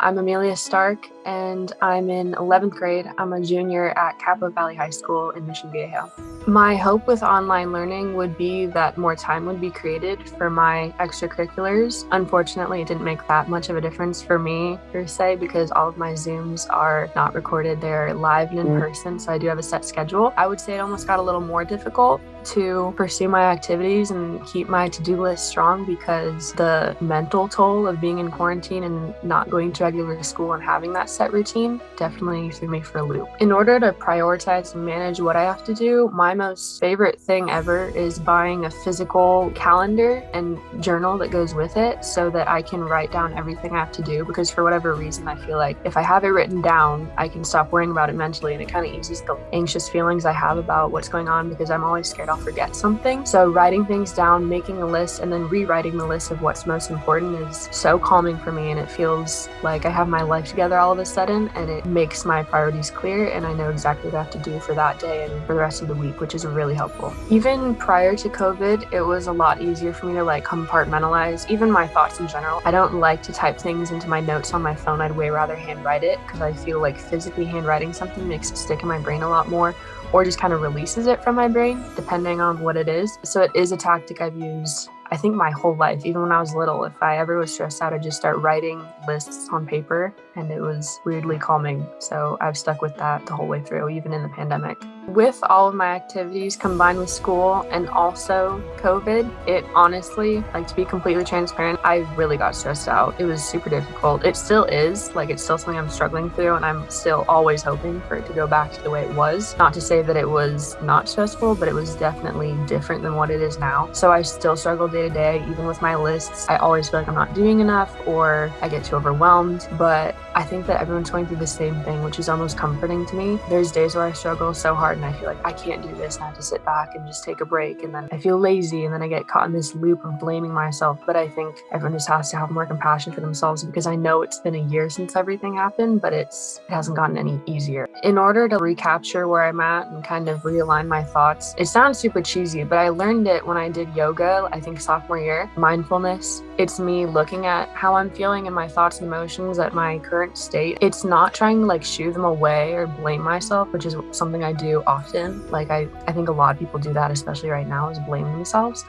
I'm Amelia Stark, and I'm in 11th grade. I'm a junior at Capo Valley High School in Mission Viejo. My hope with online learning would be that more time would be created for my extracurriculars. Unfortunately, it didn't make that much of a difference for me, per se, because all of my Zooms are not recorded. They're live and in person, so I do have a set schedule. I would say it almost got a little more difficult to pursue my activities and keep my to-do list strong because the mental toll of being in quarantine and not going to regular school and having that set routine definitely threw me for a loop. In order to prioritize and manage what I have to do, my most favorite thing ever is buying a physical calendar and journal that goes with it so that I can write down everything I have to do, because for whatever reason I feel like if I have it written down, I can stop worrying about it mentally, and it kind of eases the anxious feelings I have about what's going on because I'm always scared I'll forget something. So writing things down, making a list, and then rewriting the list of what's most important is so calming for me, and it feels like I have my life together all of a sudden, and it makes my priorities clear, and I know exactly what I have to do for that day and for the rest of the week, which is really helpful. Even prior to COVID, it was a lot easier for me to compartmentalize even my thoughts in general. I don't like to type things into my notes on my phone. I'd way rather handwrite it because I feel like physically handwriting something makes it stick in my brain a lot more, or just kind of releases it from my brain, depending on what it is. So it is a tactic I've used, I think, my whole life. Even when I was little, if I ever was stressed out, I'd just start writing lists on paper, and it was weirdly calming. So I've stuck with that the whole way through, even in the pandemic. With all of my activities combined with school and also COVID, it honestly, to be completely transparent, I really got stressed out. It was super difficult. It still is, it's still something I'm struggling through, and I'm still always hoping for it to go back to the way it was. Not to say that it was not stressful, but it was definitely different than what it is now. So I still struggle day to day, even with my lists. I always feel like I'm not doing enough, or I get too overwhelmed, but I think that everyone's going through the same thing, which is almost comforting to me. There's days where I struggle so hard and I feel like I can't do this, and I have to sit back and just take a break, and then I feel lazy, and then I get caught in this loop of blaming myself. But I think everyone just has to have more compassion for themselves, because I know it's been a year since everything happened, but it hasn't gotten any easier. In order to recapture where I'm at and kind of realign my thoughts, it sounds super cheesy, but I learned it when I did yoga, I think sophomore year. Mindfulness. It's me looking at how I'm feeling and my thoughts and emotions at my current state. It's not trying to shoo them away or blame myself, which is something I do often. I think a lot of people do that, especially right now, is blame themselves.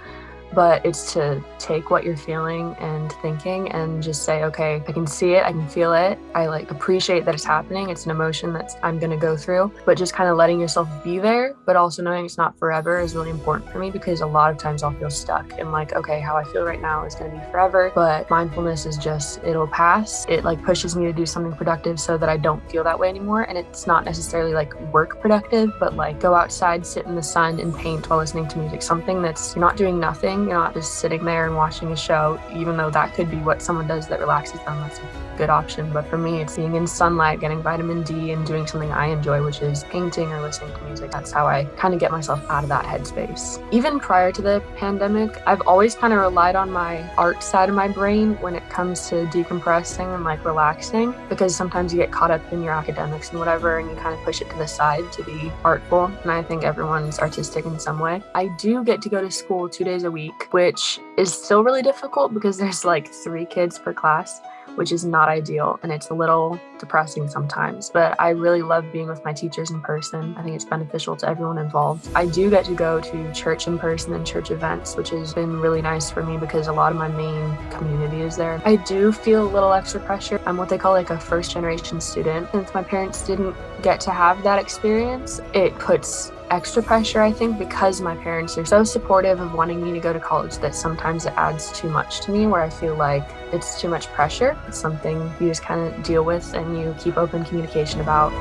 But it's to take what you're feeling and thinking and just say, okay, I can see it, I can feel it. I appreciate that it's happening. It's an emotion that I'm gonna go through, but just kind of letting yourself be there, but also knowing it's not forever is really important for me, because a lot of times I'll feel stuck and okay, how I feel right now is gonna be forever. But mindfulness is just, it'll pass. It pushes me to do something productive so that I don't feel that way anymore. And it's not necessarily work productive, but go outside, sit in the sun and paint while listening to music. Something that's, you're not doing nothing. You're not just sitting there and watching a show, even though that could be what someone does that relaxes them. That's a good option. But for me, it's being in sunlight, getting vitamin D, and doing something I enjoy, which is painting or listening to music. That's how I kind of get myself out of that headspace. Even prior to the pandemic, I've always kind of relied on my art side of my brain when it comes to decompressing and relaxing, because sometimes you get caught up in your academics and whatever, and you kind of push it to the side to be artful. And I think everyone's artistic in some way. I do get to go to school 2 days a week, which is still really difficult because there's 3 kids per class, which is not ideal, and it's a little depressing sometimes. But I really love being with my teachers in person. I think it's beneficial to everyone involved. I do get to go to church in person and church events, which has been really nice for me because a lot of my main community is there. I do feel a little extra pressure. I'm what they call a first-generation student. Since my parents didn't get to have that experience, it puts extra pressure, I think, because my parents are so supportive of wanting me to go to college, that sometimes it adds too much to me, where I feel like it's too much pressure. It's something you just kind of deal with and you keep open communication about.